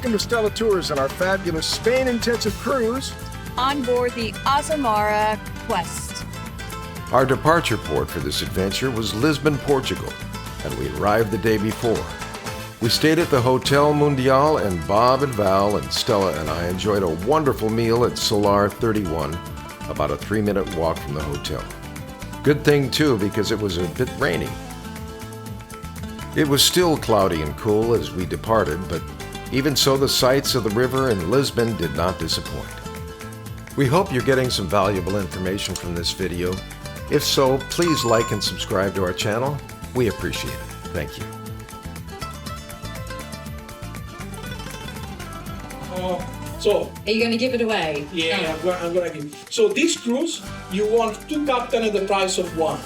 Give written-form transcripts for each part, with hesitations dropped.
Welcome to Stella Tours on our fabulous Spain intensive cruise on board the Azamara Quest. Our departure port for this adventure was Lisbon, Portugal, and we arrived the day before. We stayed at the Hotel Mundial, and Bob and Val and Stella and I enjoyed a wonderful meal at Solar 31, about a 3-minute walk from the hotel. Good thing too, because it was a bit rainy. It was still cloudy and cool as we departed, but even so, the sights of the river in Lisbon did not disappoint. We hope you're getting some valuable information from this video. If so, please like and subscribe to our channel. We appreciate it. Thank you. Are you going to give it away? Yeah, I'm going to give. So this cruise, you want 2 captains at the price of 1.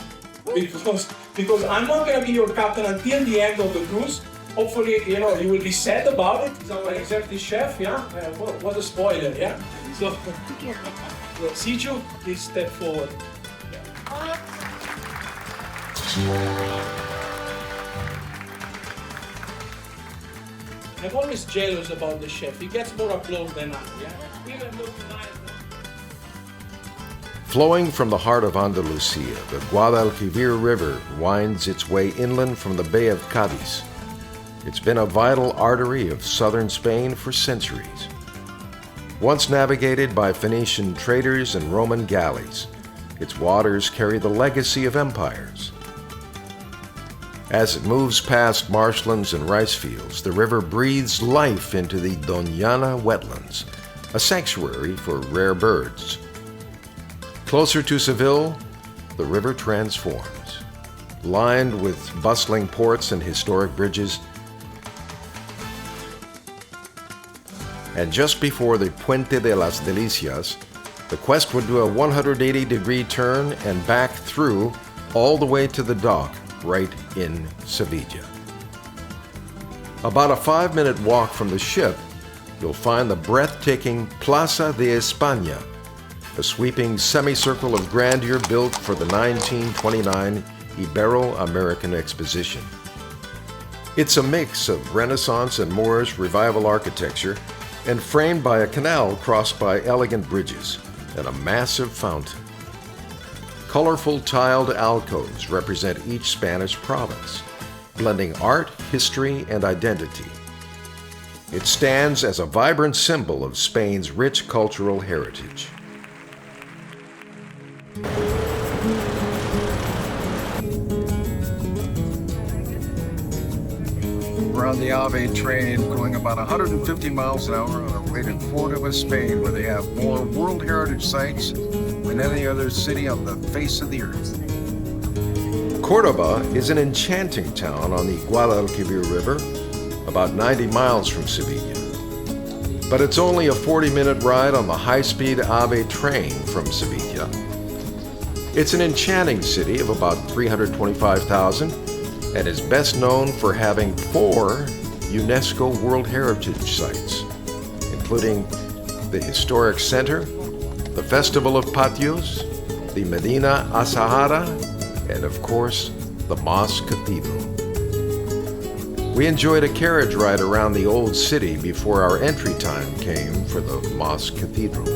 Because I'm not going to be your captain until the end of the cruise. Hopefully, you will be sad about it. He's our executive chef, yeah? What a spoiler, yeah? So, Siju, please step forward. I'm always jealous about the chef. He gets more applause than I, yeah? Even looking nice. Flowing from the heart of Andalusia, the Guadalquivir River winds its way inland from the Bay of Cadiz. It's been a vital artery of southern Spain for centuries. Once navigated by Phoenician traders and Roman galleys, its waters carry the legacy of empires. As it moves past marshlands and rice fields, the river breathes life into the Doñana wetlands, a sanctuary for rare birds. Closer to Seville, the river transforms. Lined with bustling ports and historic bridges, and just before the Puente de las Delicias, the quest would do a 180-degree turn and back through all the way to the dock right in Sevilla. About a 5-minute walk from the ship, you'll find the breathtaking Plaza de España, a sweeping semicircle of grandeur built for the 1929 Ibero-American Exposition. It's a mix of Renaissance and Moorish Revival architecture and framed by a canal crossed by elegant bridges and a massive fountain. Colorful tiled alcoves represent each Spanish province, blending art, history, and identity. It stands as a vibrant symbol of Spain's rich cultural heritage. We're on the Ave train going about 150 miles an hour on our way to Cordoba, Spain, where they have more World Heritage sites than any other city on the face of the earth. Cordoba is an enchanting town on the Guadalquivir River, about 90 miles from Sevilla. But it's only a 40-minute ride on the high-speed Ave train from Sevilla. It's an enchanting city of about 325,000 and is best known for having 4 UNESCO World Heritage sites, including the Historic Center, the Festival of Patios, the Medina Azahara, and of course, the Mosque Cathedral. We enjoyed a carriage ride around the old city before our entry time came for the Mosque Cathedral.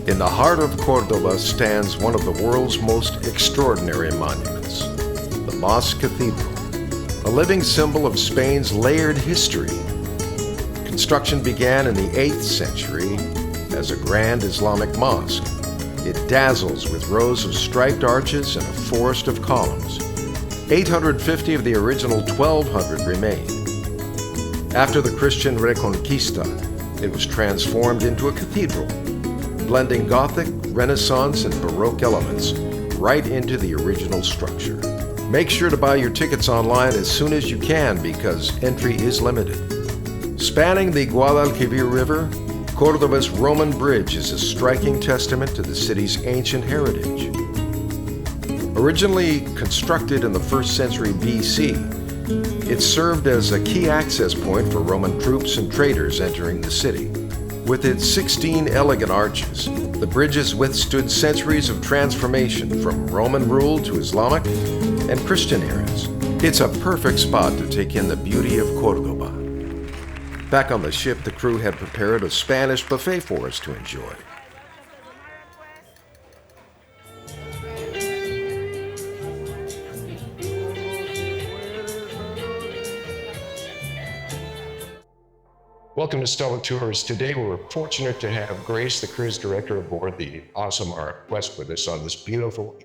In the heart of Cordoba stands one of the world's most extraordinary monuments, the Mosque Cathedral, a living symbol of Spain's layered history. Construction began in the 8th century as a grand Islamic mosque. It dazzles with rows of striped arches and a forest of columns. 850 of the original 1,200 remain. After the Christian Reconquista, it was transformed into a cathedral, blending Gothic, Renaissance, and Baroque elements right into the original structure. Make sure to buy your tickets online as soon as you can because entry is limited. Spanning the Guadalquivir River, Cordoba's Roman Bridge is a striking testament to the city's ancient heritage. Originally constructed in the 1st century BC, It served as a key access point for Roman troops and traders entering the city. With its 16 elegant arches, the bridge has withstood centuries of transformation from Roman rule to Islamic and Christian eras. It's a perfect spot to take in the beauty of Cordoba. Back on the ship, the crew had prepared a Spanish buffet for us to enjoy. Welcome to Stella Tours. Today we're fortunate to have Grace, the cruise director aboard the Azamara Quest, with us on this beautiful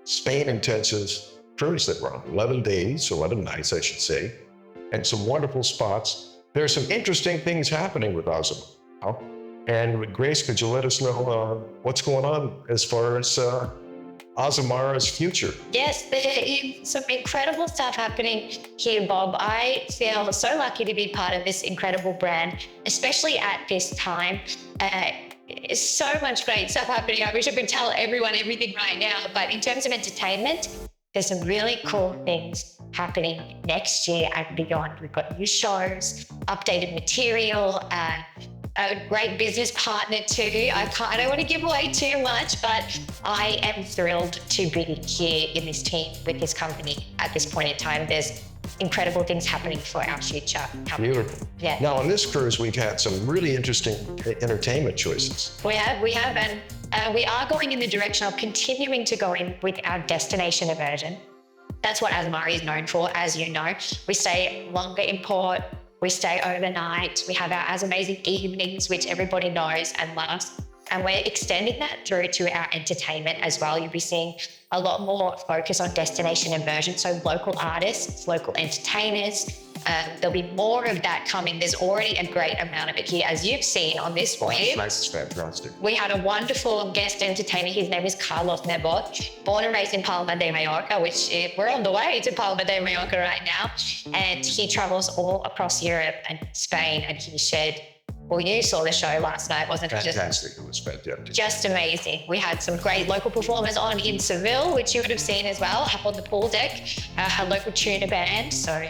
Spain-intensive cruise that we're on. 11 days, 11 nights I should say, and some wonderful spots. There are some interesting things happening with Azamara. And Grace, could you let us know what's going on as far as Azamara's future? Yes, there is some incredible stuff happening here, Bob. I feel so lucky to be part of this incredible brand, especially at this time. So much great stuff happening. I wish I could tell everyone everything right now, but in terms of entertainment, there's some really cool things happening next year and beyond. We've got new shows, updated material, a great business partner too. I don't want to give away too much, but I am thrilled to be here in this team with this company at this point in time. There's incredible things happening for our future. Beautiful. Yeah. Now on this cruise, we've had some really interesting entertainment choices. We have, and we are going in the direction of continuing to go in with our destination immersion. That's what Azamara is known for, as you know. We stay longer in port. We stay overnight. We have our As Amazing evenings, which everybody knows and loves. And we're extending that through to our entertainment as well. You'll be seeing a lot more focus on destination immersion. So local artists, local entertainers, there'll be more of that coming. There's already a great amount of it here, as you've seen on this voyage. That's fantastic. We had a wonderful guest entertainer. His name is Carlos Nebot, born and raised in Palma de Mallorca, which we're on the way to Palma de Mallorca right now. And he travels all across Europe and Spain, and he shared, well, you saw the show last night, wasn't it? Fantastic. It was fantastic. Just amazing. We had some great local performers on in Seville, which you would have seen as well, up on the pool deck, a local tuna band. So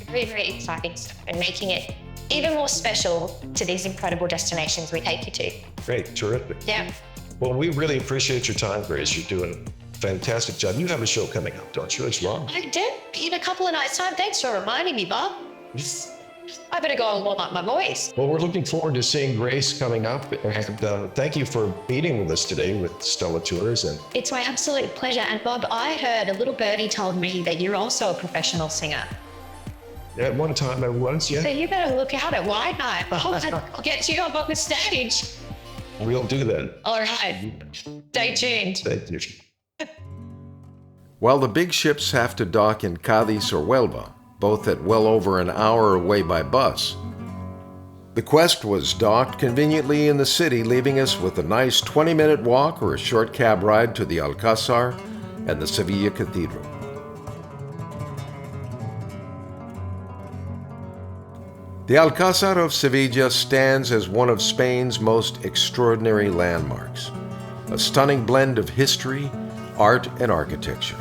very, very exciting stuff, and making it even more special to these incredible destinations we take you to. Great, terrific. Yeah. Well, we really appreciate your time, Grace. You're doing a fantastic job. You have a show coming up, don't you, as well? I did, in a couple of nights' time. Thanks for reminding me, Bob. I better go and warm up my voice. Well, we're looking forward to seeing Grace coming up, and thank you for meeting with us today with Stella Tours. And it's my absolute pleasure. And Bob, I heard a little birdie told me that you're also a professional singer. at one time I was, yeah. So you better look out at White Night. I'll get you up on the stage. We'll do that. All right. Stay tuned. Thank you. While the big ships have to dock in Cadiz or Huelva, both at well over an hour away by bus, the Quest was docked conveniently in the city, leaving us with a nice 20-minute walk or a short cab ride to the Alcazar and the Sevilla Cathedral. The Alcazar of Sevilla stands as one of Spain's most extraordinary landmarks, a stunning blend of history, art, and architecture.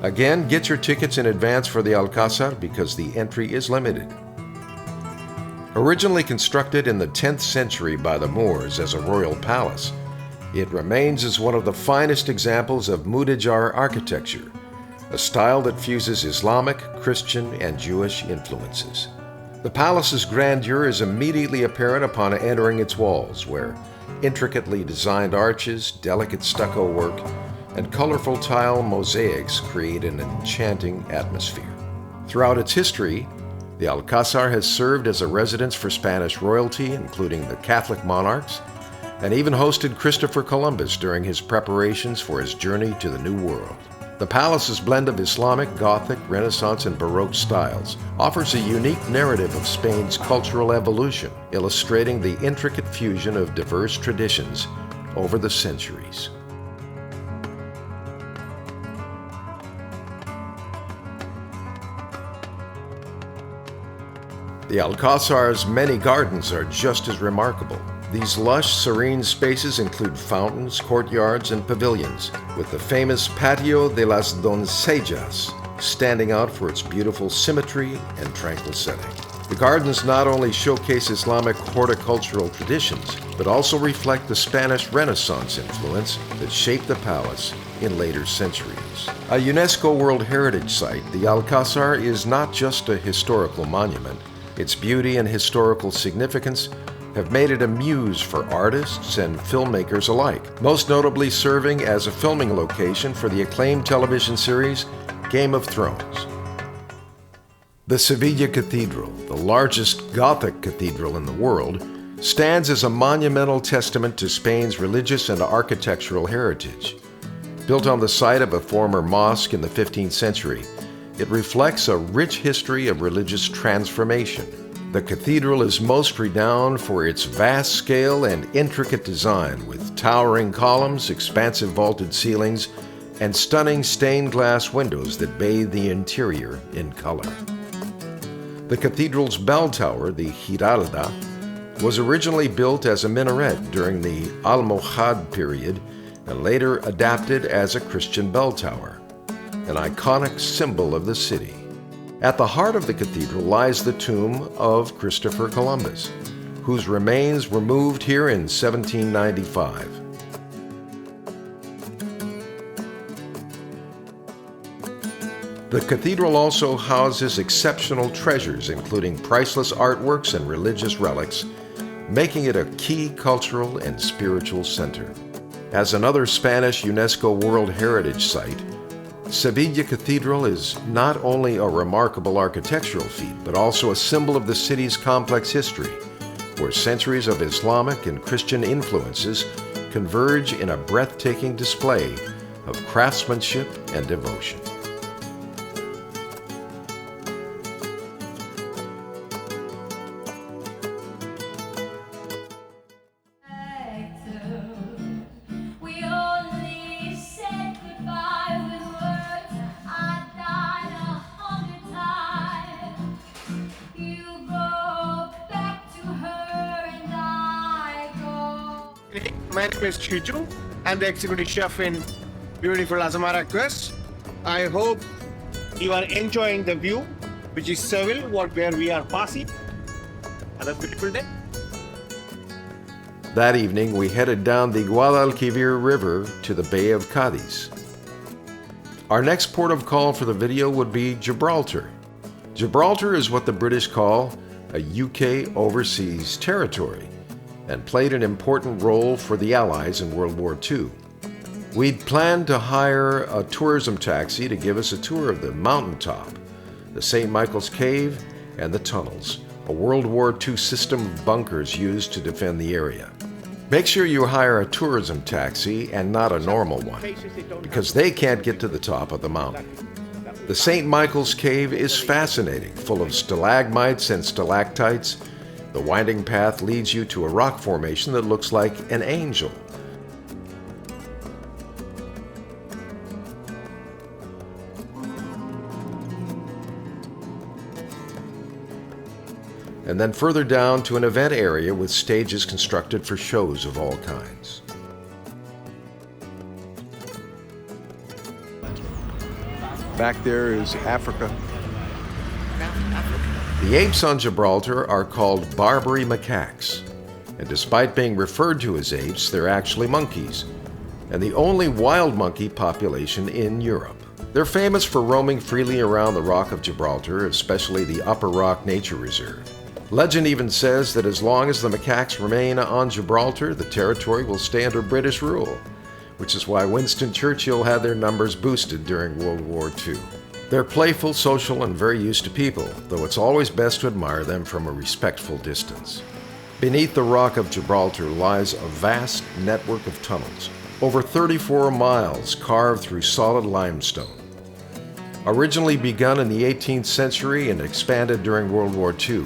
Again, get your tickets in advance for the Alcazar because the entry is limited. Originally constructed in the 10th century by the Moors as a royal palace, it remains as one of the finest examples of Mudéjar architecture, a style that fuses Islamic, Christian, and Jewish influences. The palace's grandeur is immediately apparent upon entering its walls, where intricately designed arches, delicate stucco work, and colorful tile mosaics create an enchanting atmosphere. Throughout its history, the Alcazar has served as a residence for Spanish royalty, including the Catholic monarchs, and even hosted Christopher Columbus during his preparations for his journey to the New World. The palace's blend of Islamic, Gothic, Renaissance, and Baroque styles offers a unique narrative of Spain's cultural evolution, illustrating the intricate fusion of diverse traditions over the centuries. The Alcazar's many gardens are just as remarkable. These lush, serene spaces include fountains, courtyards, and pavilions, with the famous Patio de las Doncellas, standing out for its beautiful symmetry and tranquil setting. The gardens not only showcase Islamic horticultural traditions, but also reflect the Spanish Renaissance influence that shaped the palace in later centuries. A UNESCO World Heritage Site, the Alcazar is not just a historical monument. Its beauty and historical significance have made it a muse for artists and filmmakers alike, most notably serving as a filming location for the acclaimed television series Game of Thrones. The Sevilla Cathedral, the largest Gothic cathedral in the world, stands as a monumental testament to Spain's religious and architectural heritage. Built on the site of a former mosque in the 15th century, it reflects a rich history of religious transformation. The cathedral is most renowned for its vast scale and intricate design, with towering columns, expansive vaulted ceilings, and stunning stained glass windows that bathe the interior in color. The cathedral's bell tower, the Giralda, was originally built as a minaret during the Almohad period and later adapted as a Christian bell tower, an iconic symbol of the city. At the heart of the cathedral lies the tomb of Christopher Columbus, whose remains were moved here in 1795. The cathedral also houses exceptional treasures, including priceless artworks and religious relics, making it a key cultural and spiritual center. As another Spanish UNESCO World Heritage Site, Sevilla Cathedral is not only a remarkable architectural feat, but also a symbol of the city's complex history, where centuries of Islamic and Christian influences converge in a breathtaking display of craftsmanship and devotion. My name is Chichu. I'm the executive chef in beautiful Azamara Quest. I hope you are enjoying the view, which is Seville, where we are passing. Have a beautiful day. That evening, we headed down the Guadalquivir River to the Bay of Cadiz. Our next port of call for the video would be Gibraltar. Gibraltar is what the British call a UK overseas territory, and played an important role for the Allies in World War II. We'd planned to hire a tourism taxi to give us a tour of the mountaintop, the St. Michael's Cave, and the tunnels, a World War II system of bunkers used to defend the area. Make sure you hire a tourism taxi and not a normal one, because they can't get to the top of the mountain. The St. Michael's Cave is fascinating, full of stalagmites and stalactites. The winding path leads you to a rock formation that looks like an angel. And then further down to an event area with stages constructed for shows of all kinds. Back there is Africa. The apes on Gibraltar are called Barbary macaques, and despite being referred to as apes, they're actually monkeys, and the only wild monkey population in Europe. They're famous for roaming freely around the Rock of Gibraltar, especially the Upper Rock Nature Reserve. Legend even says that as long as the macaques remain on Gibraltar, the territory will stay under British rule, which is why Winston Churchill had their numbers boosted during World War II. They're playful, social, and very used to people, though it's always best to admire them from a respectful distance. Beneath the Rock of Gibraltar lies a vast network of tunnels, over 34 miles carved through solid limestone. Originally begun in the 18th century and expanded during World War II,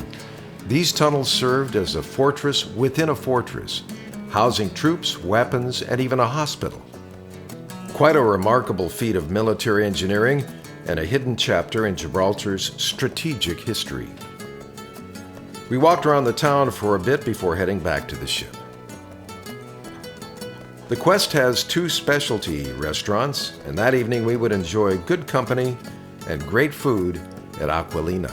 these tunnels served as a fortress within a fortress, housing troops, weapons, and even a hospital. Quite a remarkable feat of military engineering and a hidden chapter in Gibraltar's strategic history. We walked around the town for a bit before heading back to the ship. The Quest has 2 specialty restaurants, and that evening we would enjoy good company and great food at Aquilina.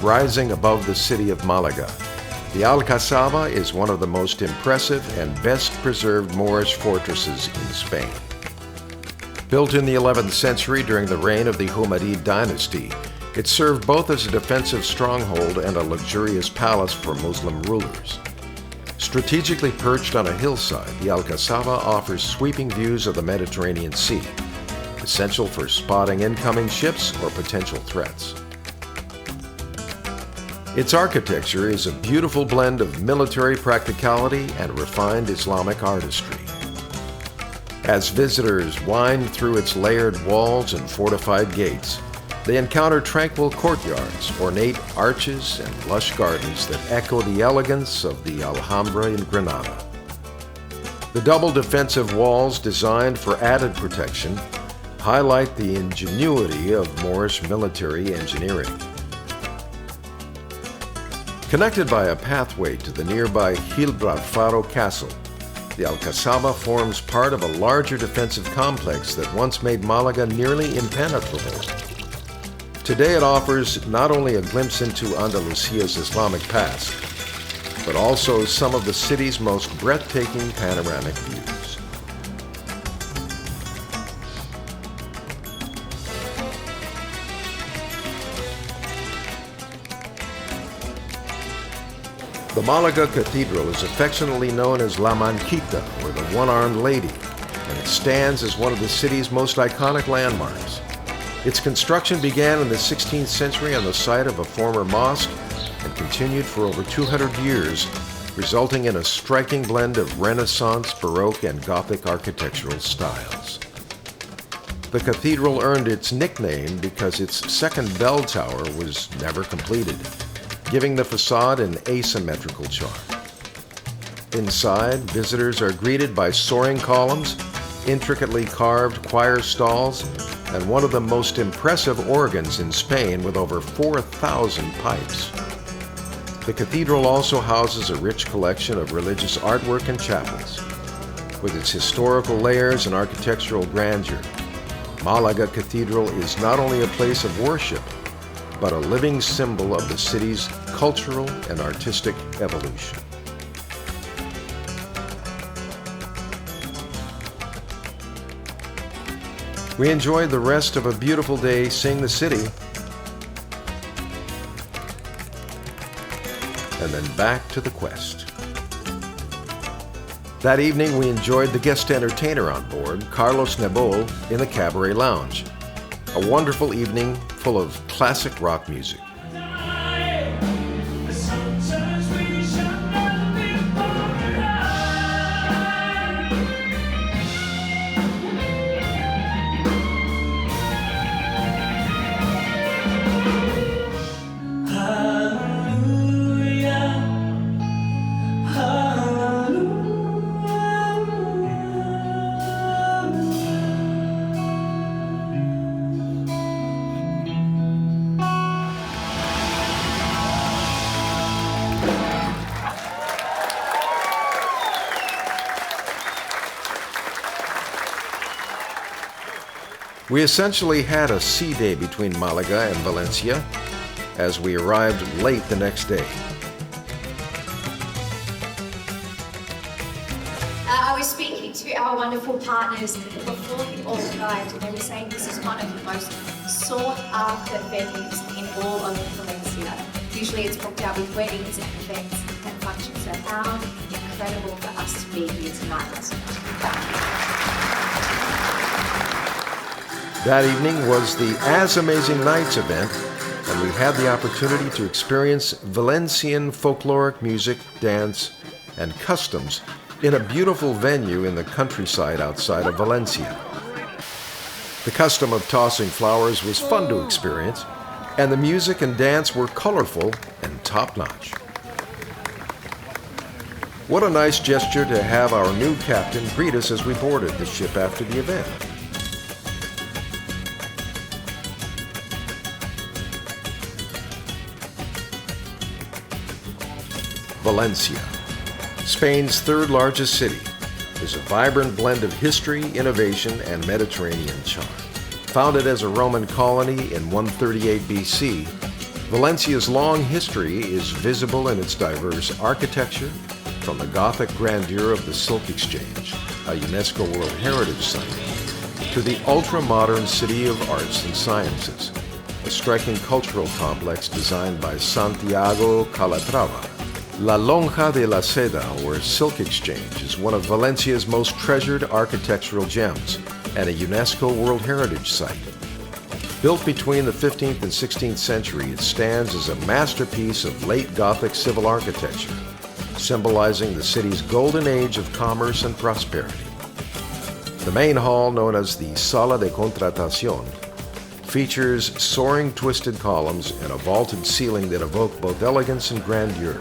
Rising above the city of Malaga, the Alcazaba is one of the most impressive and best preserved Moorish fortresses in Spain. Built in the 11th century during the reign of the Humaydi dynasty, it served both as a defensive stronghold and a luxurious palace for Muslim rulers. Strategically perched on a hillside, the Alcazaba offers sweeping views of the Mediterranean Sea, essential for spotting incoming ships or potential threats. Its architecture is a beautiful blend of military practicality and refined Islamic artistry. As visitors wind through its layered walls and fortified gates, they encounter tranquil courtyards, ornate arches, and lush gardens that echo the elegance of the Alhambra in Granada. The double defensive walls, designed for added protection, highlight the ingenuity of Moorish military engineering. Connected by a pathway to the nearby Gibraltar Castle, the Alcazaba forms part of a larger defensive complex that once made Malaga nearly impenetrable. Today it offers not only a glimpse into Andalusia's Islamic past, but also some of the city's most breathtaking panoramic views. The Malaga Cathedral is affectionately known as La Manquita, or the One-Armed Lady, and it stands as one of the city's most iconic landmarks. Its construction began in the 16th century on the site of a former mosque and continued for over 200 years, resulting in a striking blend of Renaissance, Baroque, and Gothic architectural styles. The cathedral earned its nickname because its second bell tower was never completed, giving the facade an asymmetrical charm. Inside, visitors are greeted by soaring columns, intricately carved choir stalls, and one of the most impressive organs in Spain with over 4,000 pipes. The cathedral also houses a rich collection of religious artwork and chapels. With its historical layers and architectural grandeur, Malaga Cathedral is not only a place of worship, but a living symbol of the city's cultural and artistic evolution. We enjoyed the rest of a beautiful day seeing the city, and then back to the quest. That evening we enjoyed the guest entertainer on board, Carlos Nebol, in the Cabaret Lounge. A wonderful evening full of classic rock music. We essentially had a sea day between Malaga and Valencia, as we arrived late the next day. I was speaking to our wonderful partners before you all arrived, and they were saying this is one of the most sought-after venues in all of Valencia. Usually it's booked out with weddings and events and functions, so how incredible for us to be here tonight. That evening was the As Amazing Nights event, and we had the opportunity to experience Valencian folkloric music, dance, and customs in a beautiful venue in the countryside outside of Valencia. The custom of tossing flowers was fun to experience, and the music and dance were colorful and top-notch. What a nice gesture to have our new captain greet us as we boarded the ship after the event. Valencia, Spain's third largest city, is a vibrant blend of history, innovation, and Mediterranean charm. Founded as a Roman colony in 138 BC, Valencia's long history is visible in its diverse architecture, from the Gothic grandeur of the Silk Exchange, a UNESCO World Heritage Site, to the ultra-modern City of Arts and Sciences, a striking cultural complex designed by Santiago Calatrava. La Lonja de la Seda, or Silk Exchange, is one of Valencia's most treasured architectural gems and a UNESCO World Heritage Site. Built between the 15th and 16th century, it stands as a masterpiece of late Gothic civil architecture, symbolizing the city's golden age of commerce and prosperity. The main hall, known as the Sala de Contratación, features soaring twisted columns and a vaulted ceiling that evoke both elegance and grandeur.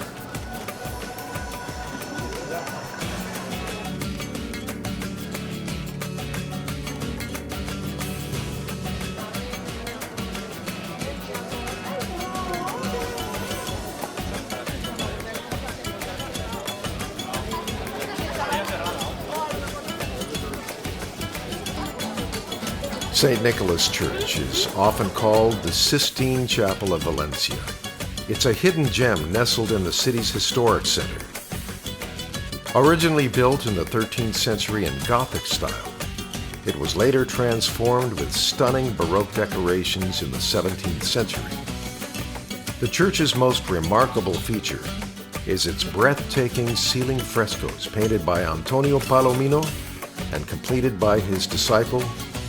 St. Nicholas Church is often called the Sistine Chapel of Valencia. It's a hidden gem nestled in the city's historic center. Originally built in the 13th century in Gothic style, it was later transformed with stunning Baroque decorations in the 17th century. The church's most remarkable feature is its breathtaking ceiling frescoes painted by Antonio Palomino and completed by his disciple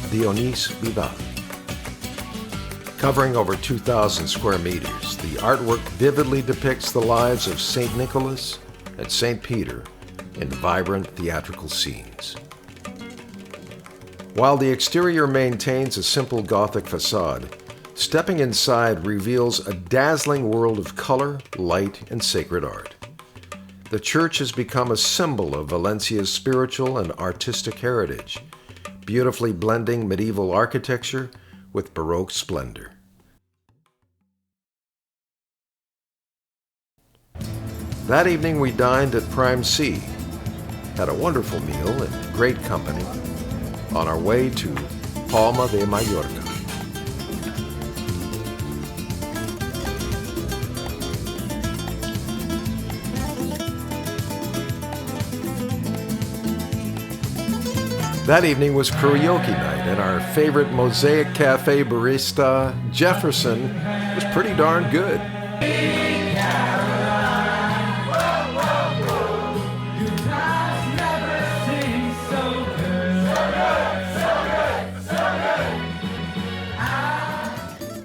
Dionís Vidal. Covering over 2,000 square meters, the artwork vividly depicts the lives of St. Nicholas and St. Peter in vibrant theatrical scenes. While the exterior maintains a simple Gothic facade, stepping inside reveals a dazzling world of color, light, and sacred art. The church has become a symbol of Valencia's spiritual and artistic heritage, beautifully blending medieval architecture with Baroque splendor. That evening we dined at Prime C, had a wonderful meal in great company, on our way to Palma de Mallorca. That evening was karaoke night, and our favorite Mosaic Cafe barista, Jefferson, was pretty darn good.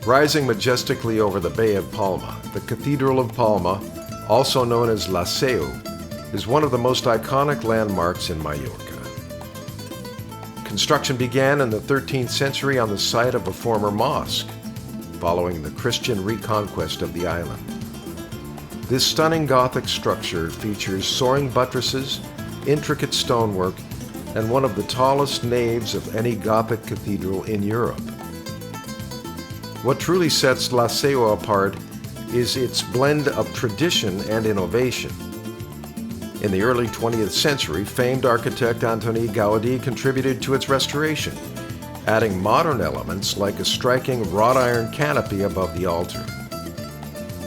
Rising majestically over the Bay of Palma, the Cathedral of Palma, also known as La Seu, is one of the most iconic landmarks in Mallorca. Construction began in the 13th century on the site of a former mosque, following the Christian reconquest of the island. This stunning Gothic structure features soaring buttresses, intricate stonework, and one of the tallest naves of any Gothic cathedral in Europe. What truly sets La Seu apart is its blend of tradition and innovation. In the early 20th century, famed architect Antoni Gaudí contributed to its restoration, adding modern elements like a striking wrought iron canopy above the altar.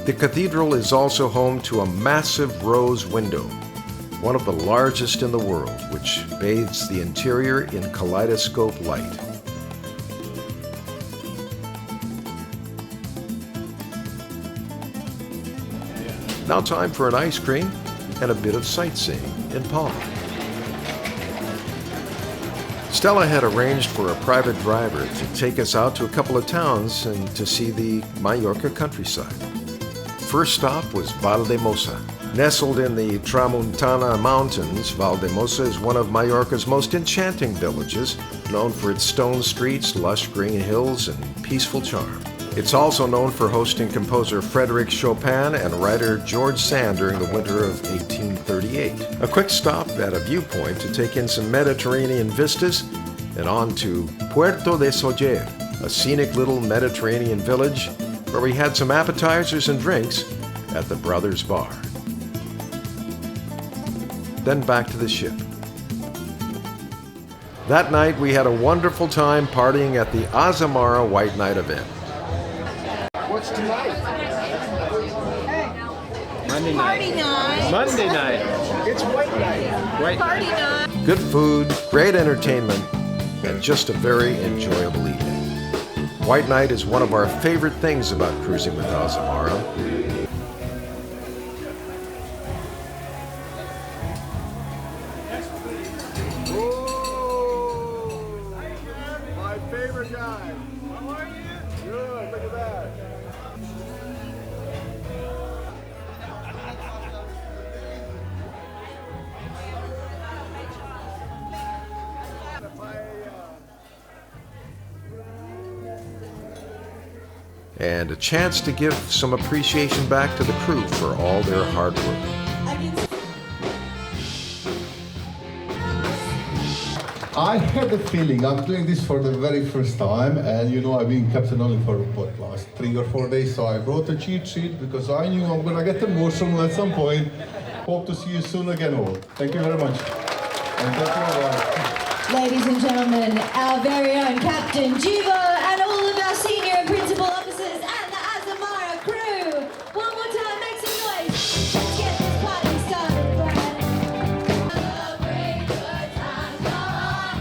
The cathedral is also home to a massive rose window, one of the largest in the world, which bathes the interior in kaleidoscope light. Now time for an ice cream and a bit of sightseeing in Palma. Stella had arranged for a private driver to take us out to a couple of towns and to see the Mallorca countryside. First stop was Valdemosa. Nestled in the Tramuntana Mountains, Valdemosa is one of Mallorca's most enchanting villages, known for its stone streets, lush green hills, and peaceful charm. It's also known for hosting composer Frédéric Chopin and writer George Sand during the winter of 1838. 1988. A quick stop at a viewpoint to take in some Mediterranean vistas, and on to Puerto de Soller, a scenic little Mediterranean village where we had some appetizers and drinks at the Brothers Bar. Then back to the ship. That night we had a wonderful time partying at the Azamara White Night event. What's tonight? Monday night. Party night. Monday night. It's White Night. Right. Party night. Good food, great entertainment, and just a very enjoyable evening. White Night is one of our favorite things about cruising with Azamara. My favorite guy. How are you? Good, look at that. And a chance to give some appreciation back to the crew for all their hard work. I had the feeling I'm doing this for the very first time, and you know I've been captain only for what, last 3 or 4 days, so I brought a cheat sheet because I knew I'm gonna get emotional at some point. Hope to see you soon again all. Thank you very much. And thank you all. Ladies and gentlemen, our very own Captain Jivo and all of our senior and principal officers and the Azamara crew. One more time, make some noise. Let's get this party started, Brad. Celebrate good times, go on.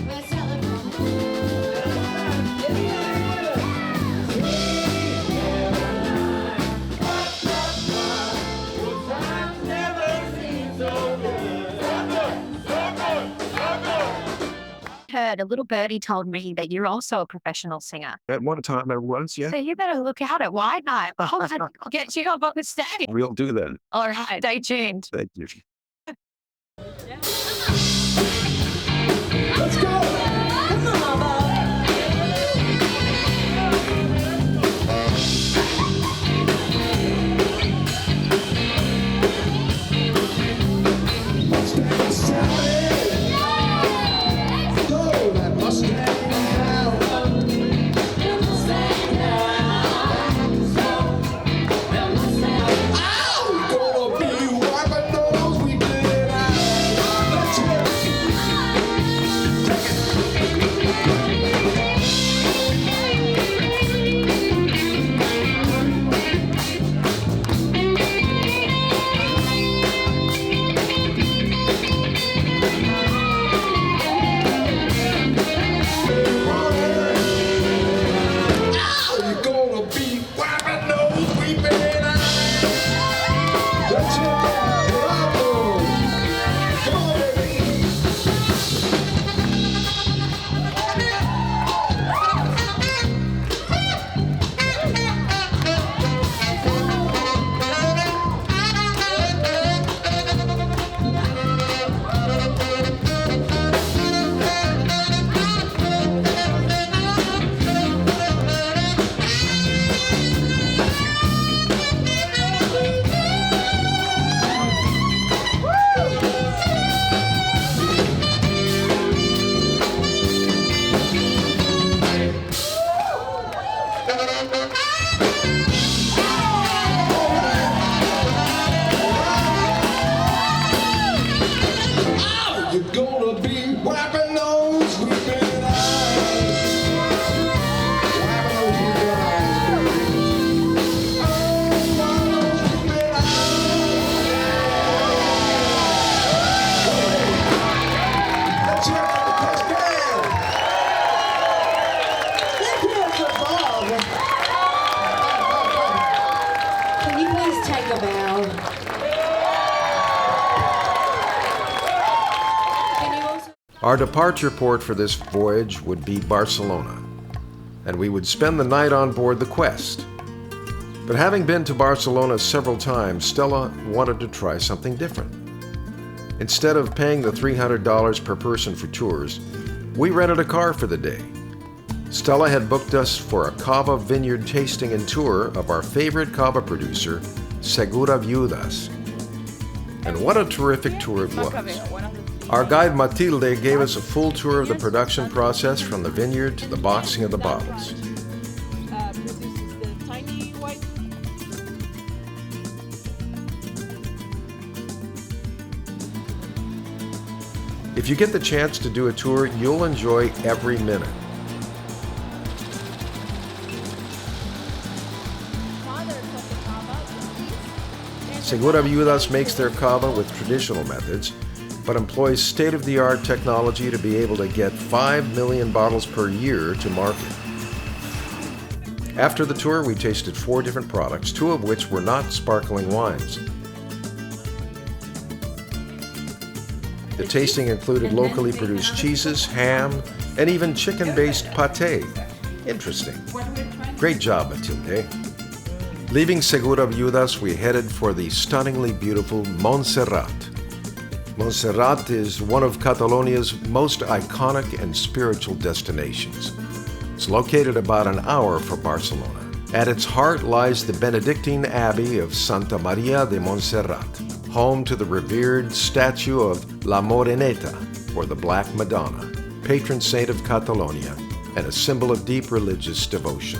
We're celebrating. Heard a little birdie told me that you're also a professional singer. At one time I was, yeah. So you better look out at White Night. I'll get you up on the stage. We'll do that. All right, stay tuned. Thank you. Let's go! Come on, Bob. Our departure port for this voyage would be Barcelona, and we would spend the night on board the Quest. But having been to Barcelona several times, Stella wanted to try something different. Instead of paying the $300 per person for tours, we rented a car for the day. Stella had booked us for a cava vineyard tasting and tour of our favorite cava producer, Segura Viudas. And what a terrific tour it was. Our guide Matilde gave us a full tour of the production process from the vineyard to the boxing of the bottles. If you get the chance to do a tour, you'll enjoy every minute. Segura Viudas makes their cava with traditional methods, but employs state-of-the-art technology to be able to get 5 million bottles per year to market. After the tour, we tasted 4 different products, 2 of which were not sparkling wines. The tasting included locally produced cheeses, ham, and even chicken-based pâté. Interesting. Great job, Matilde. Leaving Segura Viudas, we headed for the stunningly beautiful Montserrat. Montserrat is one of Catalonia's most iconic and spiritual destinations. It's located about an hour from Barcelona. At its heart lies the Benedictine Abbey of Santa Maria de Montserrat, home to the revered statue of La Moreneta, or the Black Madonna, patron saint of Catalonia, and a symbol of deep religious devotion.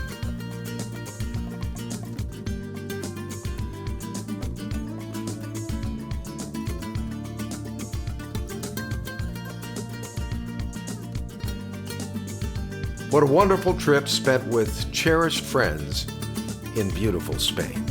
What a wonderful trip spent with cherished friends in beautiful Spain.